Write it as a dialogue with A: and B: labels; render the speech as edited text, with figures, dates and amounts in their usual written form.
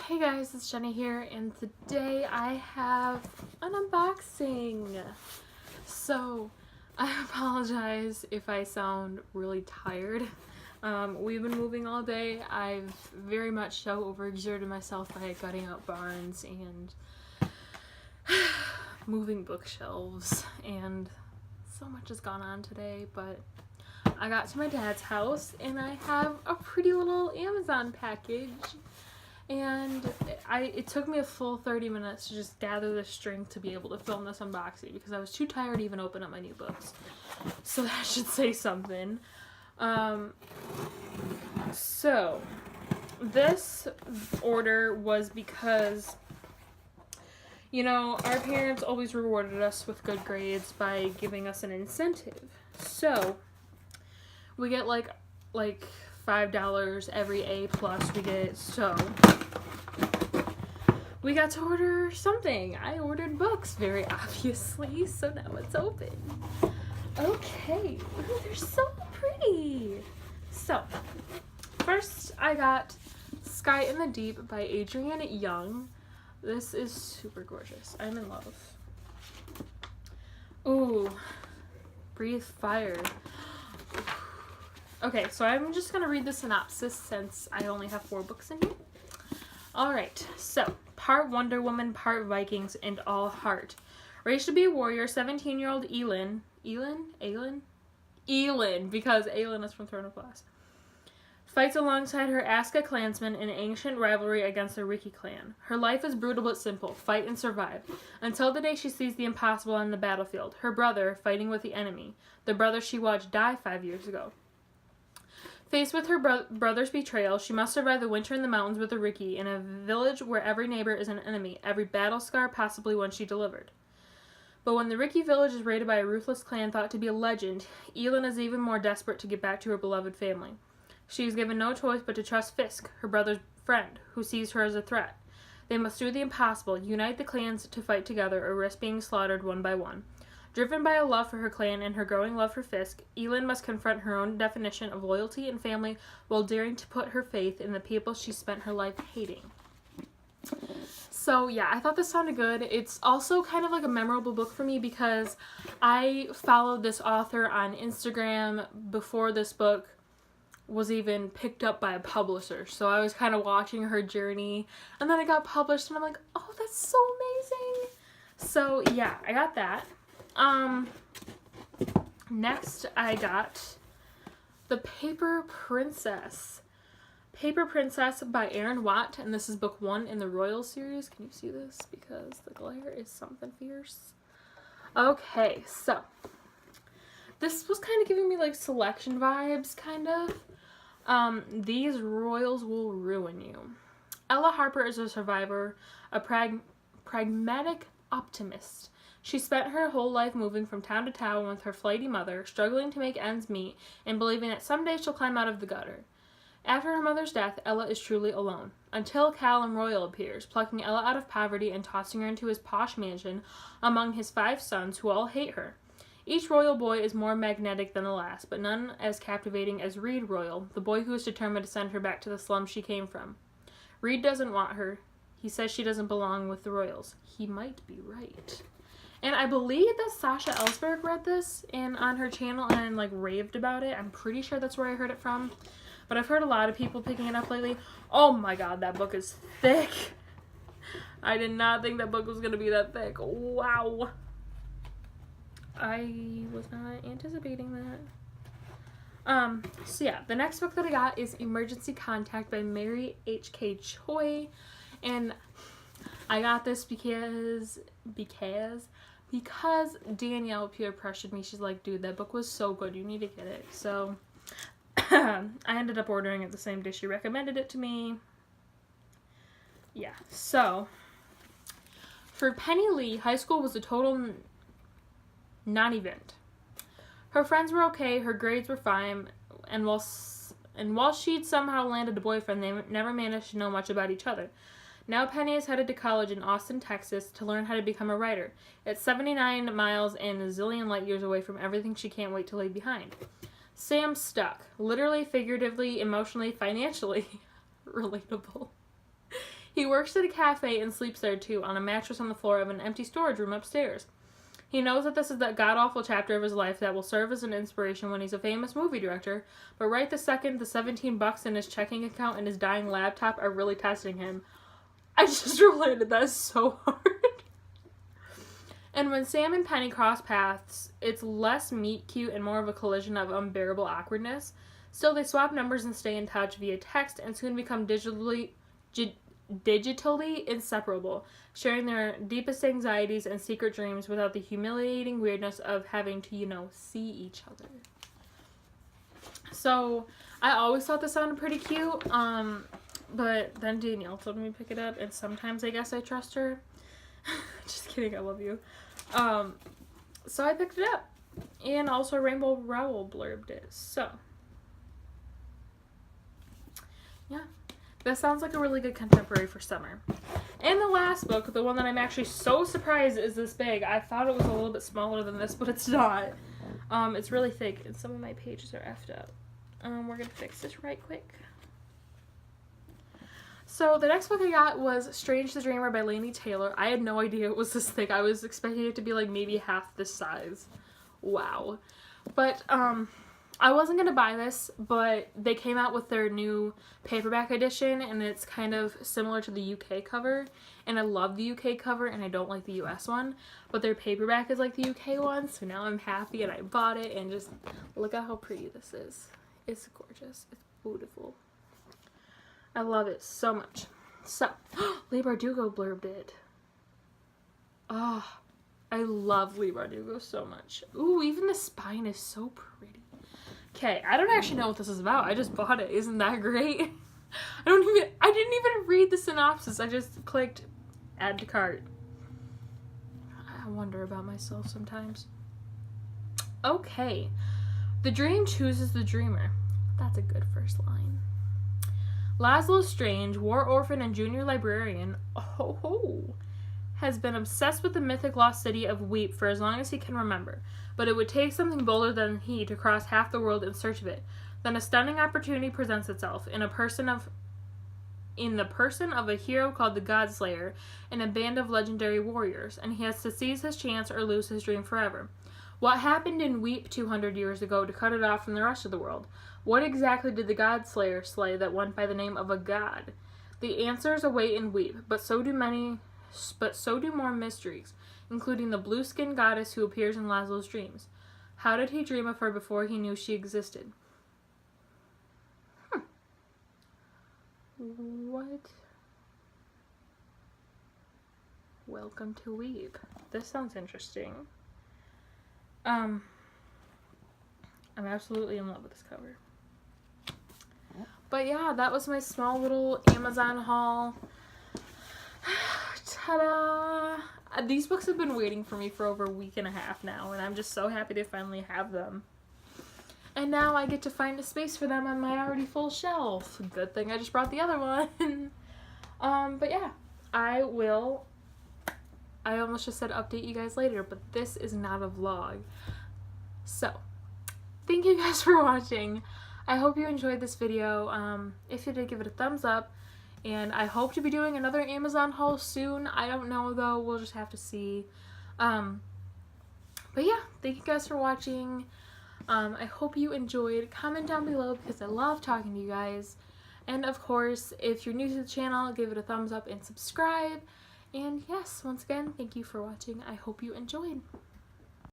A: Hey guys, it's Jenny here, and today I have an unboxing. So, I apologize if I sound really tired. We've been moving all day. I've very much so overexerted myself by gutting out barns and moving bookshelves, and so much has gone on today, but I got to my dad's house and I have a pretty little Amazon package. And it took me a full 30 minutes to just gather the strength to be able to film this unboxing because I was too tired to even open up my new books. So that should say something. So this order was because, our parents always rewarded us with good grades by giving us an incentive. So we get like $5 every A plus we get, so we got to order something. I ordered books, very obviously, so now it's open. Okay, ooh, they're so pretty. So, first I got Sky in the Deep by Adrian Young. This is super gorgeous. I'm in love. Ooh, Breathe Fire. Okay, so I'm just going to read the synopsis since I only have 4 books in here. Alright, so, part Wonder Woman, part Vikings, and all heart. Raised to be a warrior, 17-year-old Elin, because Aelin is from Throne of Glass, fights alongside her Aska clansmen in an ancient rivalry against the Ricky clan. Her life is brutal but simple, fight and survive, until the day she sees the impossible on the battlefield, her brother fighting with the enemy, the brother she watched die 5 years ago. Faced with her brother's betrayal, she must survive the winter in the mountains with the Ricky in a village where every neighbor is an enemy, every battle scar possibly one she delivered. But when the Ricky village is raided by a ruthless clan thought to be a legend, Elin is even more desperate to get back to her beloved family. She is given no choice but to trust Fisk, her brother's friend, who sees her as a threat. They must do the impossible, unite the clans to fight together or risk being slaughtered one by one. Driven by a love for her clan and her growing love for Fisk, Elin must confront her own definition of loyalty and family while daring to put her faith in the people she spent her life hating. So yeah, I thought this sounded good. It's also kind of like a memorable book for me because I followed this author on Instagram before this book was even picked up by a publisher. So I was kind of watching her journey, and then it got published and I'm like, oh, that's so amazing. So yeah, I got that. Next I got The Paper Princess. Paper Princess by Aaron Watt, and this is book 1 in the Royal series. Can you see this? Because the glare is something fierce. Okay, so this was kind of giving me like Selection vibes, kind of. These royals will ruin you. Ella Harper is a survivor, a pragmatic optimist. She spent her whole life moving from town to town with her flighty mother, struggling to make ends meet, and believing that someday she'll climb out of the gutter. After her mother's death, Ella is truly alone, until Callum Royal appears, plucking Ella out of poverty and tossing her into his posh mansion among his 5 sons who all hate her. Each royal boy is more magnetic than the last, but none as captivating as Reed Royal, the boy who is determined to send her back to the slum she came from. Reed doesn't want her. He says she doesn't belong with the royals. He might be right. And I believe that Sasha Ellsberg read this on her channel and raved about it. I'm pretty sure that's where I heard it from. But I've heard a lot of people picking it up lately. Oh my god, that book is thick. I did not think that book was going to be that thick. Wow. I was not anticipating that. So yeah, the next book that I got is Emergency Contact by Mary H.K. Choi. And I got this because Danielle peer pressured me. She's like, dude, that book was so good. You need to get it. So I ended up ordering it the same day she recommended it to me. Yeah. So for Penny Lee, high school was a total non-event. Her friends were okay. Her grades were fine. And while she'd somehow landed a boyfriend, they never managed to know much about each other. Now Penny is headed to college in Austin, Texas to learn how to become a writer. It's 79 miles and a zillion light years away from everything she can't wait to leave behind. Sam's stuck. Literally, figuratively, emotionally, financially. Relatable. He works at a cafe and sleeps there too, on a mattress on the floor of an empty storage room upstairs. He knows that this is the god-awful chapter of his life that will serve as an inspiration when he's a famous movie director, but right this second, the $17 in his checking account and his dying laptop are really testing him. I just related that so hard. And when Sam and Penny cross paths, it's less meet-cute and more of a collision of unbearable awkwardness. Still, they swap numbers and stay in touch via text and soon become digitally inseparable, sharing their deepest anxieties and secret dreams without the humiliating weirdness of having to, see each other. So, I always thought this sounded pretty cute, but then Danielle told me to pick it up, and sometimes I guess I trust her. Just kidding, I love you. So I picked it up, and also Rainbow Rowell blurbed it, so. Yeah, this sounds like a really good contemporary for summer. And the last book, the one that I'm actually so surprised is this big. I thought it was a little bit smaller than this, but it's not. It's really thick, and some of my pages are effed up. We're gonna fix this right quick. So the next book I got was Strange the Dreamer by Laini Taylor. I had no idea it was this thick. I was expecting it to be like maybe half this size. Wow. But, I wasn't going to buy this, but they came out with their new paperback edition, and it's kind of similar to the UK cover, and I love the UK cover, and I don't like the US one, but their paperback is like the UK one, so now I'm happy, and I bought it, and just look at how pretty this is. It's gorgeous. It's beautiful. I love it so much. So, Leigh Bardugo blurbed it. Oh, I love Leigh Bardugo so much. Ooh, even the spine is so pretty. Okay, I don't actually know what this is about. I just bought it. Isn't that great? I didn't even read the synopsis. I just clicked add to cart. I wonder about myself sometimes. Okay. The dream chooses the dreamer. That's a good first line. Laszlo Strange, war orphan and junior librarian, has been obsessed with the mythic lost city of Weep for as long as he can remember, but it would take something bolder than he to cross half the world in search of it. Then a stunning opportunity presents itself in the person of a hero called the Godslayer and a band of legendary warriors, and he has to seize his chance or lose his dream forever. What happened in Weep 200 years ago to cut it off from the rest of the world? What exactly did the Godslayer slay that went by the name of a god? The answers await in Weep, but so do more mysteries, including the blue-skinned goddess who appears in Laszlo's dreams. How did he dream of her before he knew she existed? What? Welcome to Weep. This sounds interesting. I'm absolutely in love with this cover. But yeah, that was my small little Amazon haul. Ta-da! These books have been waiting for me for over a week and a half now, and I'm just so happy to finally have them. And now I get to find a space for them on my already full shelf. Good thing I just brought the other one. But yeah, I almost just said update you guys later, but this is not a vlog. So, thank you guys for watching. I hope you enjoyed this video. If you did, give it a thumbs up. And I hope to be doing another Amazon haul soon. I don't know though, we'll just have to see. But yeah, thank you guys for watching. I hope you enjoyed. Comment down below because I love talking to you guys. And of course, if you're new to the channel, give it a thumbs up and subscribe. And yes, once again, thank you for watching. I hope you enjoyed.